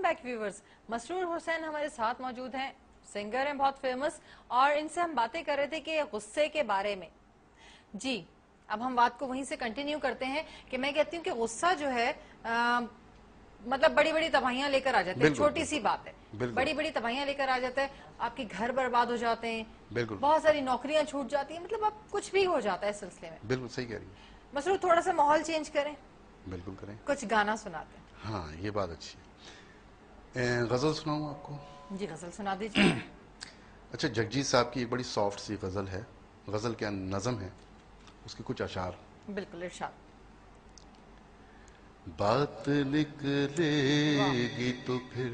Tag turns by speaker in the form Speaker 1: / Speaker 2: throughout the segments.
Speaker 1: Back viewers, Masroor Hussain हमारे साथ मौजूद हैं, सिंगर हैं बहुत फेमस, और इनसे हम बातें कर रहे थे कि गुस्से के बारे में। जी अब हम बात को वहीं से कंटिन्यू करते हैं कि मैं कहती हूँ कि गुस्सा जो है मतलब बड़ी बड़ी तबाहियां लेकर आ जाते हैं। छोटी सी बात है, बड़ी बड़ी तबाहियां लेकर आ जाता है, आपके घर बर्बाद हो जाते हैं, बहुत सारी नौकरियां छूट जाती हैं, मतलब अब कुछ भी हो जाता है इस सिलसिले में।
Speaker 2: बिल्कुल सही कह रही है।
Speaker 1: मसरूर थोड़ा सा माहौल चेंज करें।
Speaker 2: बिल्कुल करें।
Speaker 1: कुछ गाना सुनाते हैं।
Speaker 2: हाँ ये बात अच्छी है। गजल सुनाऊं आपको?
Speaker 1: जी गजल सुना दीजिए।
Speaker 2: अच्छा, जगजीत साहब की एक बड़ी सॉफ्ट सी गजल है, गजल क्या नज़म है, उसके कुछ अशार।
Speaker 1: बिल्कुल इरशाद।
Speaker 2: बात निकलेगी तो फिर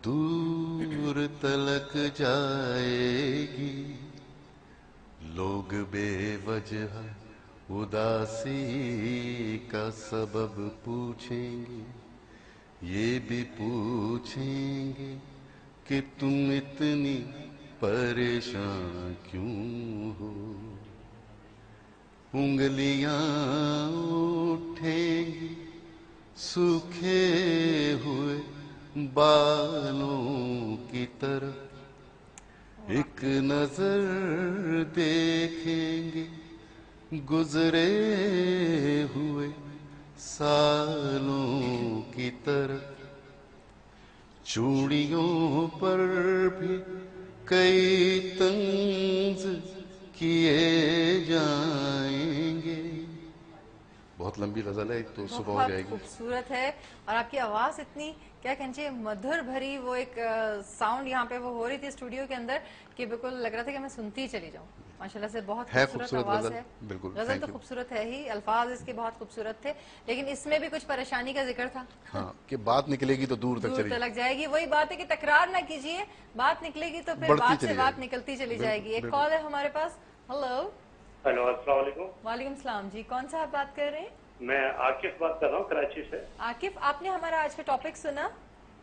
Speaker 2: दूर तलक जाएगी, लोग बेवजह उदासी का सबब पूछेंगे, ये भी पूछेंगे कि तुम इतनी परेशान क्यों हो। उंगलियां उठेंगी सूखे हुए बालों की तरफ, एक नजर देखेंगे गुजरे हुए सालों की तरफ, चूड़ियों पर भी कई तंज किए जाएंगे। बहुत लंबी गजल है, तो सुबह हो जाएगी।
Speaker 1: खूबसूरत है, और आपकी आवाज इतनी क्या कहना मधुर भरी, वो एक साउंड यहाँ पे वो हो रही थी स्टूडियो के अंदर कि बिल्कुल लग रहा था कि मैं सुनती ही चली जाऊँ। माशाल्लाह से बहुत खूबसूरत आवाज है।
Speaker 2: बिल्कुल
Speaker 1: गजल तो खूबसूरत है ही, अल्फाज इसके बहुत खूबसूरत थे, लेकिन इसमें भी कुछ परेशानी का जिक्र था।
Speaker 2: हाँ, कि बात निकलेगी तो दूर तक
Speaker 1: जाएगी। वही बात है कि तकरार ना कीजिए, बात निकलेगी तो फिर बात से बात निकलती चली जाएगी। एक कॉल है हमारे पास। हेलो।
Speaker 3: हेलो, अस्सलाम वालेकुम।
Speaker 1: वालेकुम सलाम जी, कौन सा आप बात कर रहे हैं?
Speaker 3: मैं आकिफ बात कर रहा हूँ कराची से।
Speaker 1: आकिफ, आपने हमारा आज का टॉपिक सुना?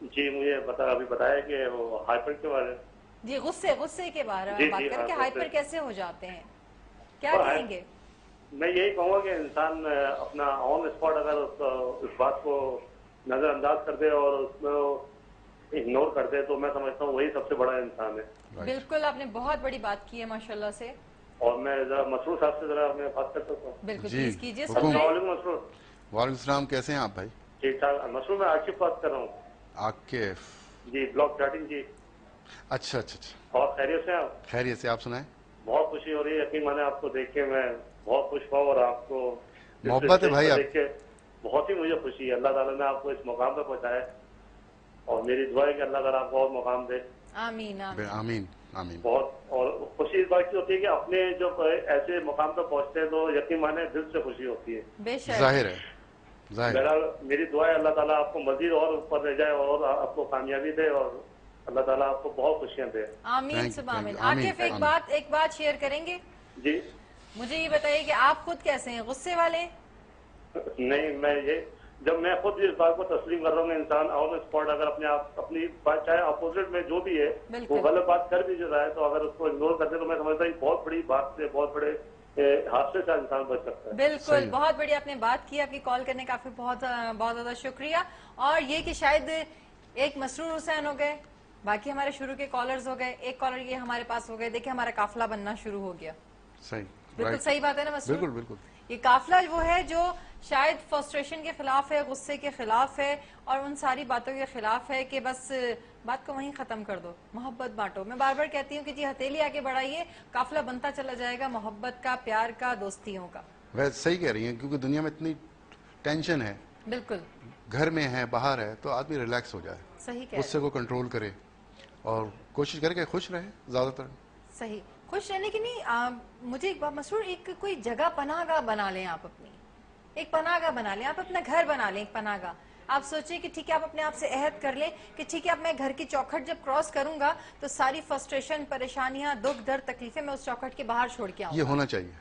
Speaker 3: जी मुझे अभी बताया कि वो हाइपर के बारे में।
Speaker 1: जी गुस्से के बारे में बात करें कि हाइपर कैसे हो जाते हैं, क्या कहेंगे?
Speaker 3: मैं यही कहूँगा कि इंसान अपना ऑन स्पॉट अगर उस बात को नजरअंदाज कर दे और उसमें इग्नोर कर दे तो मैं समझता हूँ वही सबसे बड़ा इंसान है।
Speaker 1: बिल्कुल, आपने बहुत बड़ी बात की है माशाल्लाह से।
Speaker 3: और मैं जरा मसरूर साहब से जरा मैं बात कर सकता हूँ?
Speaker 1: बिल्कुल
Speaker 2: जी
Speaker 1: कीजिए।
Speaker 3: मसरूर।
Speaker 2: वालेकुम सलाम, कैसे हैं आप भाई?
Speaker 3: ठीक ठाक। मसरूर, मैं आकिफ बात कर रहा हूँ।
Speaker 2: आकिफ
Speaker 3: जी, ब्लॉक चार्टिंग जी।
Speaker 2: अच्छा अच्छा अच्छा।
Speaker 3: और खैरियत से आप?
Speaker 2: खैरियत से, आप सुनाएं।
Speaker 3: बहुत खुशी हो रही है, यकीन माने आपको देख के मैं बहुत खुश हुआ, और आपको
Speaker 2: मोहब्बत है भाई आप।
Speaker 3: देख के बहुत ही मुझे खुशी है। अल्लाह ताला ने आपको इस मुकाम पर पहुंचाया, और मेरी दुआ है कि अल्लाह ताला आपको और मुकाम दे।
Speaker 1: आमीन आमीन
Speaker 2: आमीन आमीन।
Speaker 3: बहुत और खुशी इस बात की होती है कि अपने जब ऐसे मुकाम पर पहुंचते हैं तो यकीन माने दिल से खुशी होती है।
Speaker 1: बेशक,
Speaker 2: जाहिर है, जाहिर है।
Speaker 3: मेरी दुआ है अल्लाह ताला आपको मजीद और ऊपर ले जाए और आपको कामयाबी दे, और अल्लाह ताला आपको बहुत खुशियां दे।
Speaker 1: आमीन सुबह आमीन। आकिफ, एक बात शेयर करेंगे?
Speaker 3: जी।
Speaker 1: मुझे ये बताइए कि आप खुद कैसे हैं, गुस्से वाले?
Speaker 3: नहीं, मैं ये जब मैं खुद इस बात को तस्लीम कर रहा हूँ, इंसान ऑन स्पॉट अगर अपनी बात चाहे अपोजिट में जो भी है वो गलत बात कर भी जो रहा है, तो अगर उसको इग्नोर करते तो मैं समझता हूँ बहुत बड़ी बात से, बहुत बड़े हादसे से इंसान बच सकता है।
Speaker 1: बिल्कुल, बहुत बड़ी आपने बात की, आपकी कॉल करने का बहुत ज्यादा शुक्रिया। और ये कि शायद एक मसरूर हुसैन हो गए, बाकी हमारे शुरू के कॉलर्स हो गए, एक कॉलर ये हमारे पास हो गए, देखिए हमारा काफिला बनना शुरू हो गया।
Speaker 2: सही,
Speaker 1: बिल्कुल सही बात है ना मसरूर?
Speaker 2: बिल्कुल बिल्कुल।
Speaker 1: ये काफिला वो है जो शायद फ्रस्ट्रेशन के खिलाफ है, गुस्से के खिलाफ है, और उन सारी बातों के खिलाफ है कि बस बात को वहीं खत्म कर दो, मोहब्बत बांटो। मैं बार बार कहती हूँ कि जी हथेली आगे बढ़ाइए, काफिला बनता चला जाएगा मोहब्बत का, प्यार का, दोस्तियों का।
Speaker 2: वैसे सही कह रही हैं, क्योंकि दुनिया में इतनी टेंशन है।
Speaker 1: बिल्कुल, घर
Speaker 2: में है, बाहर है, तो आदमी रिलैक्स हो जाए,
Speaker 1: सही कह,
Speaker 2: गुस्से को कंट्रोल करे और कोशिश करे कि खुश रहे ज्यादातर।
Speaker 1: सही, खुश रहने की नहीं। मुझे एक बात मसरूर, एक कोई जगह पनाहगाह बना लें आप अपनी, एक पनाहगाह बना लें, आप अपना घर बना लें एक पनाहगाह। आप सोचिए कि ठीक है, आप अपने आप से अहद कर लें कि ठीक है अब मैं घर की चौखट जब क्रॉस करूंगा तो सारी फ्रस्ट्रेशन, परेशानियां, दुख दर्द, तकलीफें मैं उस चौखट के बाहर छोड़ के आऊंगा।
Speaker 2: ये होना चाहिए,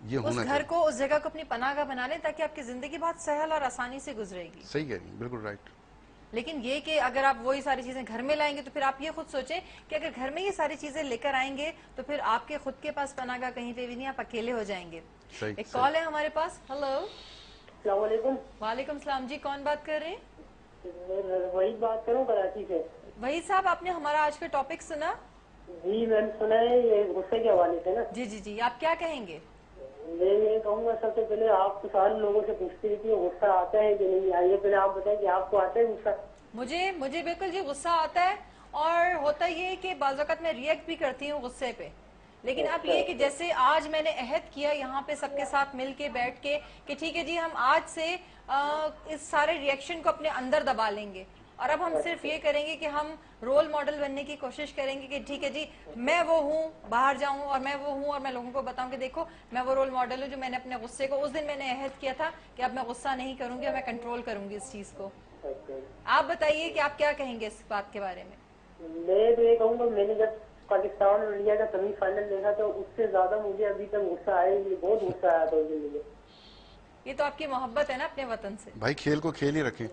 Speaker 2: ये होना
Speaker 1: चाहिए। उस घर को, उस जगह को अपनी पनाहगाह बना लें ताकि आपकी जिंदगी बहुत सहल और आसानी से गुजरेगी।
Speaker 2: सही कह रही है, बिल्कुल राइट।
Speaker 1: लेकिन ये कि अगर आप वही सारी चीजें घर में लाएंगे तो फिर आप ये खुद सोचें कि अगर घर में ये सारी चीजें लेकर आएंगे तो फिर आपके खुद के पास पनाहगाह कहीं पे भी नहीं, आप अकेले हो जाएंगे। एक कॉल है हमारे पास। हेलो।
Speaker 4: अस्सलाम वालेकुम।
Speaker 1: वालेकुम सलाम जी, कौन बात कर रहे हैं?
Speaker 4: वही बात करूं कराची से।
Speaker 1: वही साहब, आपने हमारा आज का टॉपिक सुना?
Speaker 4: जी मैंने सुना है, ये गुस्से के हवाले से ना।
Speaker 1: जी जी जी, आप क्या कहेंगे?
Speaker 4: मैं ये कहूँगा, सबसे पहले आप तो सारे लोगों से पूछते हैं कि गुस्सा आता है कि नहीं। आइए पहले आप बताएं कि आपको आता है गुस्सा?
Speaker 1: मुझे बिल्कुल जी गुस्सा आता है, और होता ये है कि बाज़ वक़्त मैं रिएक्ट भी करती हूँ गुस्से पे। लेकिन अब ये कि जैसे आज मैंने अहद किया यहाँ पे सबके साथ मिल के बैठ के कि ठीक है जी, हम आज से इस सारे रिएक्शन को अपने अंदर दबा लेंगे, और अब हम सिर्फ ये करेंगे कि हम रोल मॉडल बनने की कोशिश करेंगे कि ठीक है जी, मैं वो हूँ, बाहर जाऊं और मैं वो हूँ और मैं लोगों को बताऊं कि देखो मैं वो रोल मॉडल हूँ जो मैंने अपने गुस्से को, उस दिन मैंने अहद किया था कि अब मैं गुस्सा नहीं करूंगी और मैं कंट्रोल करूंगी इस चीज को। आप बताइए कि आप क्या कहेंगे इस बात के बारे में?
Speaker 4: मैं तो ये कहूँगा, मैंने जब पाकिस्तान और इंडिया का सेमीफाइनल देखा तो उससे ज्यादा मुझे अभी तक गुस्सा आया, बहुत गुस्सा आया था उस दिन मुझे।
Speaker 1: ये तो आपकी मोहब्बत है ना अपने वतन से।
Speaker 2: भाई खेल को खेल ही रखें।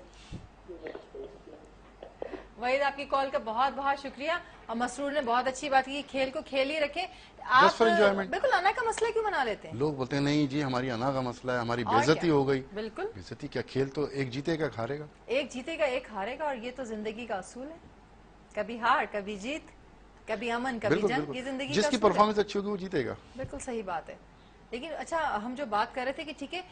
Speaker 1: वहीद, आपकी कॉल का बहुत बहुत शुक्रिया, और मसरूर ने बहुत अच्छी बात की, खेल को खेल ही रखें। आप
Speaker 2: for enjoyment।
Speaker 1: बिल्कुल अना का मसला क्यों बना लेते हैं?
Speaker 2: लोग बोलते हैं नहीं जी हमारी अना का मसला है, हमारी
Speaker 1: और
Speaker 2: बेइज्जती
Speaker 1: क्या?
Speaker 2: हो गई।
Speaker 1: बिल्कुल,
Speaker 2: बेइज्जती क्या, खेल तो एक जीतेगा एक हारेगा।
Speaker 1: एक जीतेगा एक हारेगा, और ये तो जिंदगी का असूल है, कभी हार कभी जीत, कभी अमन कभी
Speaker 2: बिल्कुल
Speaker 1: जंग,
Speaker 2: बिल्कुल,
Speaker 1: ये जिंदगी का
Speaker 2: जिसकी
Speaker 1: असूल है।
Speaker 2: परफॉर्मेंस अच्छी होगी वो जीतेगा।
Speaker 1: बिल्कुल सही बात है। लेकिन अच्छा, हम जो बात कर रहे थे कि ठीक है,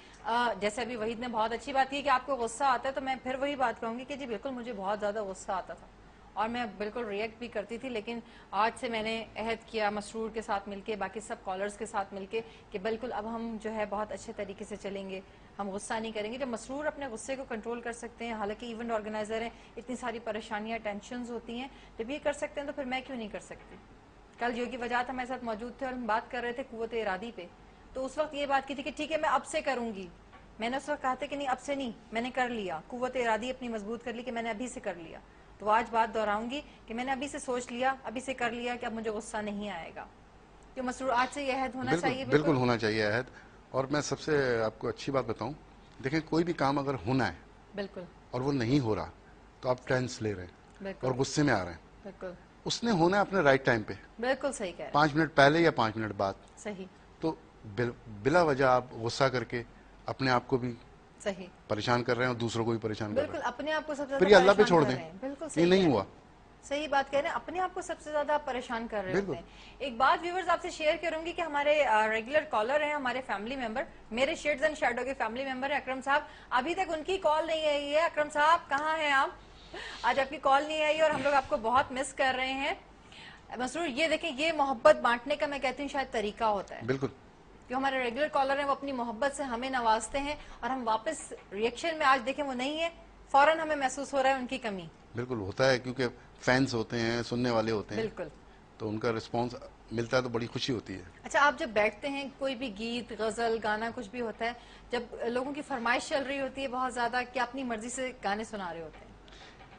Speaker 1: जैसे अभी वहीद ने बहुत अच्छी बात की कि आपको गुस्सा आता है, तो मैं फिर वही बात कहूंगी कि जी बिल्कुल मुझे बहुत ज्यादा गुस्सा आता था, और मैं बिल्कुल रिएक्ट भी करती थी। लेकिन आज से मैंने अहद किया मसरूर के साथ मिलके, बाकी सब कॉलर्स के साथ मिलके, कि बिल्कुल अब हम जो है बहुत अच्छे तरीके से चलेंगे, हम गुस्सा नहीं करेंगे। जब मसरूर अपने गुस्से को कंट्रोल कर सकते हैं, हालांकि इवेंट ऑर्गेनाइजर हैं, इतनी सारी परेशानियां टेंशंस होती हैं, जब ये कर सकते हैं तो फिर मैं क्यों नहीं कर सकती? कल योगी वजाहत हमारे साथ मौजूद थे और हम बात कर रहे थे कुव्वत इरादी पे, तो उस वक्त ये बात की थी कि ठीक है मैं अब से करूंगी। मैंने उस वक्त कहा था कि नहीं अब से नहीं, मैंने कर लिया, कुव्वत इरादी अपनी मजबूत कर ली कि मैंने अभी से कर लिया। तो आज बात दोहराऊंगी कि मैंने अभी से सोच लिया, अभी से कर लिया कि अब मुझे गुस्सा नहीं आएगा। तो मसरूर आज से यह अहद होना चाहिए।
Speaker 2: बिल्कुल होना चाहिए अहद। और मैं सबसे आपको अच्छी बात बताऊं, देखें कोई भी काम अगर होना है
Speaker 1: बिल्कुल
Speaker 2: और वो नहीं हो रहा तो आप टेंस ले रहे हैं और गुस्से में आ रहे हैं,
Speaker 1: बिल्कुल
Speaker 2: उसने होना है अपने राइट टाइम पे,
Speaker 1: बिल्कुल सही कह रहे हैं,
Speaker 2: 5 मिनट पहले या 5 मिनट बाद।
Speaker 1: सही,
Speaker 2: तो बिला वजह आप गुस्सा करके अपने आप को भी
Speaker 1: सही
Speaker 2: परेशान कर रहे हैं और दूसरों को भी परेशान कर रहे
Speaker 1: बिल्कुल, अपने आप को सबसे
Speaker 2: फिर
Speaker 1: ज्यादा
Speaker 2: ये अल्लाह पे
Speaker 1: परेशान
Speaker 2: छोड़
Speaker 1: कर
Speaker 2: दें।
Speaker 1: रहे हैं। बिल्कुल
Speaker 2: हैं। ये नहीं हुआ।
Speaker 1: सही बात कह रहे हैं, अपने आप को सबसे ज्यादा आप परेशान कर रहे होते
Speaker 2: बिल्कुल।
Speaker 1: हैं। एक बात व्यूअर्स आपसे शेयर करूंगी कि हमारे रेगुलर कॉलर हैं, हमारे फैमिली मेंबर, मेरे शेड्स एंड शैडो के फैमिली मेंबर है अकरम साहब। अभी तक उनकी कॉल नहीं आई है। अकरम साहब कहाँ हैं आप? आज आपकी कॉल नहीं आई और हम लोग आपको बहुत मिस कर रहे हैं। मसरूर ये देखें, ये मोहब्बत बांटने का मैं कहती हूँ शायद तरीका होता है।
Speaker 2: बिल्कुल,
Speaker 1: जो हमारे रेगुलर कॉलर हैं वो अपनी मोहब्बत से हमें नवाजते हैं, और हम वापस रिएक्शन में आज देखें वो नहीं है, फौरन हमें महसूस हो रहा है उनकी कमी।
Speaker 2: बिल्कुल होता है, क्योंकि फैंस होते हैं, सुनने वाले होते हैं,
Speaker 1: बिल्कुल,
Speaker 2: तो उनका रिस्पांस मिलता है तो बड़ी खुशी होती है।
Speaker 1: अच्छा, आप जब बैठते हैं, कोई भी गीत गजल गाना कुछ भी होता है, जब लोगों की फरमाइश चल रही होती है बहुत ज्यादा, कि अपनी मर्जी से गाने सुना रहे होते हैं?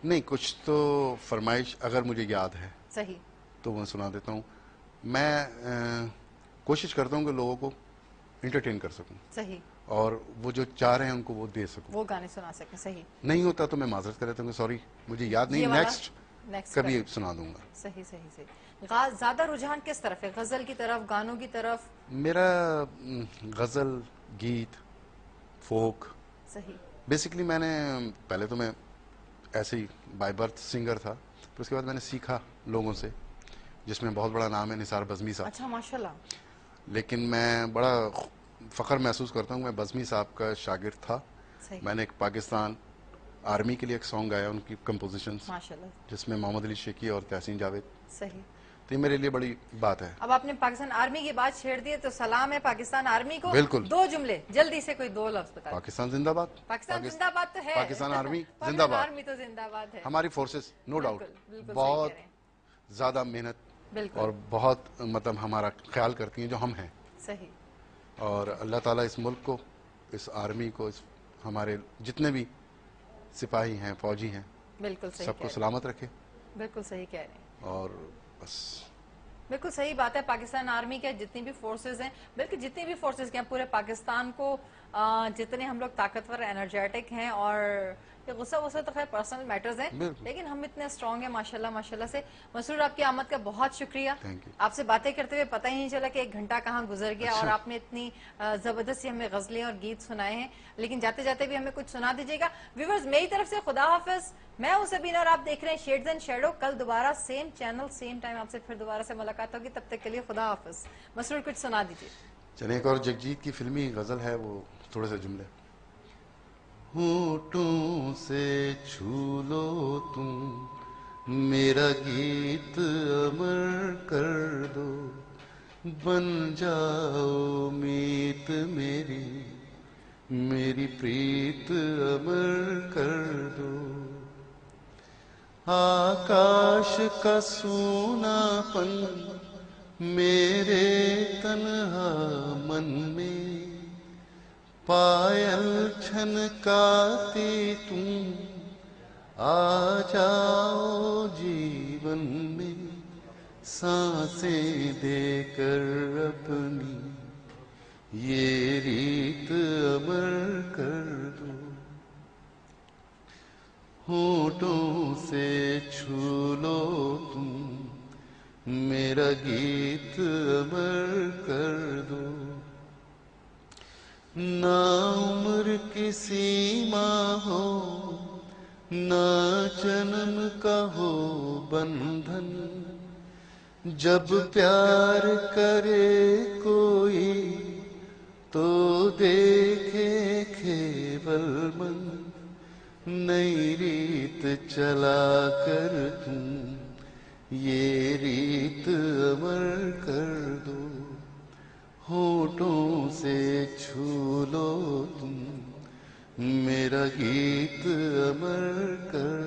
Speaker 2: नहीं, कुछ तो फरमाइश अगर मुझे याद है
Speaker 1: सही,
Speaker 2: तो मैं सुना देता हूँ। मैं कोशिश करता हूँ कि लोगों को इंटरटेन कर सकूँ,
Speaker 1: सही,
Speaker 2: और वो जो चाह रहे हैं उनको वो दे सकूँ।
Speaker 1: वो गाने सुना सके। सही,
Speaker 2: नहीं होता तो मैं माजरत कर देता हूँ, सॉरी मुझे याद नहीं,
Speaker 1: ये वाला
Speaker 2: नेक्स्ट कभी सुना दूंगा।
Speaker 1: सही सही सही। ज्यादा रुझान किस तरफ है, गजल की तरफ, गानों की तरफ?
Speaker 2: मेरा गजल, गीत, फोक।
Speaker 1: सही,
Speaker 2: बेसिकली मैंने पहले तो मैं ऐसे ही बाय बर्थ सिंगर था, फिर उसके बाद मैंने सीखा लोगों से, जिसमें बहुत बड़ा नाम है निसार बज़मी साहब।
Speaker 1: अच्छा माशाल्लाह।
Speaker 2: लेकिन मैं बड़ा फ़ख्र महसूस करता हूँ, मैं बज़मी साहब का शागिर्द था।
Speaker 1: सही,
Speaker 2: मैंने एक पाकिस्तान आर्मी के लिए एक सॉन्ग गाया, उनकी कंपोजिशंस,
Speaker 1: माशाल्लाह।
Speaker 2: जिसमें मोहम्मद अली शेखी और तहसीन जावेद।
Speaker 1: सही।
Speaker 2: तो ये मेरे लिए बड़ी बात है।
Speaker 1: अब आपने पाकिस्तान आर्मी की बात छेड़ दी है, तो सलाम है पाकिस्तान आर्मी को।
Speaker 2: बिल्कुल।
Speaker 1: 2 जुमले जल्दी से, कोई 2 लफ्ज बता।
Speaker 2: पाकिस्तान जिंदाबाद।
Speaker 1: पाकिस्तान जिंदाबाद तो है,
Speaker 2: पाकिस्तान आर्मी
Speaker 1: पाकिस्तान
Speaker 2: जिंदाबाद।
Speaker 1: आर्मी तो जिंदाबाद है।
Speaker 2: हमारी फोर्सेस नो डाउट
Speaker 1: बिल्कुल, बिल्कुल सही
Speaker 2: बहुत
Speaker 1: कह रहे हैं।
Speaker 2: ज्यादा मेहनत
Speaker 1: बिल्कुल,
Speaker 2: और बहुत मतलब हमारा ख्याल करती हैं जो हम हैं।
Speaker 1: सही,
Speaker 2: और अल्लाह ताला इस मुल्क को, इस आर्मी को, इस हमारे जितने भी सिपाही हैं, फौजी हैं,
Speaker 1: बिल्कुल सही
Speaker 2: सबको
Speaker 1: कह रहे
Speaker 2: सलामत रखे।
Speaker 1: हैं। बिल्कुल सही कह रहे हैं।
Speaker 2: और बस
Speaker 1: बिल्कुल सही बात है। पाकिस्तान आर्मी के जितनी भी फोर्सेज हैं, बल्कि जितनी भी फोर्सेज के हैं, पूरे पाकिस्तान को जितने हम लोग ताकतवर एनर्जेटिक हैं और ये गुस्सा वुस्सा तो खैर पर्सनल मैटर्स हैं, लेकिन हम इतने स्ट्रांग हैं माशाल्लाह माशाल्लाह से। मसरूर, आपकी आमद का बहुत शुक्रिया। आपसे बातें करते हुए पता ही नहीं चला कि 1 घंटा कहाँ गुजर गया। और आपने इतनी जबरदस्ती हमें गजलें और गीत सुनाए हैं, लेकिन जाते जाते भी हमें कुछ सुना दीजिएगा। व्यूअर्स, मेरी तरफ से खुदा हाफिज। मैं हूं सबीना और आप देख रहे हैं शेड्स एंड शैडो। कल दोबारा सेम चैनल सेम टाइम आपसे फिर दोबारा से मुलाकात होगी, तब तक के लिए खुदा हाफिज। मसरूर, कुछ सुना दीजिए।
Speaker 2: चलिए, एक और जगजीत की फिल्मी गजल है, वो थोड़े से जुमले। होठों से छू लो तुम मेरा गीत अमर कर दो, बन जाओ मीत मेरी, मेरी प्रीत अमर कर दो। आकाश का सूनापन मेरे तन्हा मन में, पायल छनकाती तुम आ जाओ जीवन में, सांसें देकर अपनी ये रीत अमर कर दो। होठों से छू लो तुम मेरा गीत अमर कर दो। ना उम्र की सीमा हो, ना जन्म का हो बंधन, जब प्यार करे कोई तो देखे केवल मन, नई रीत चला कर तुम ये रीत अमर कर दो। होठों से छू लो तुम मेरा गीत अमर कर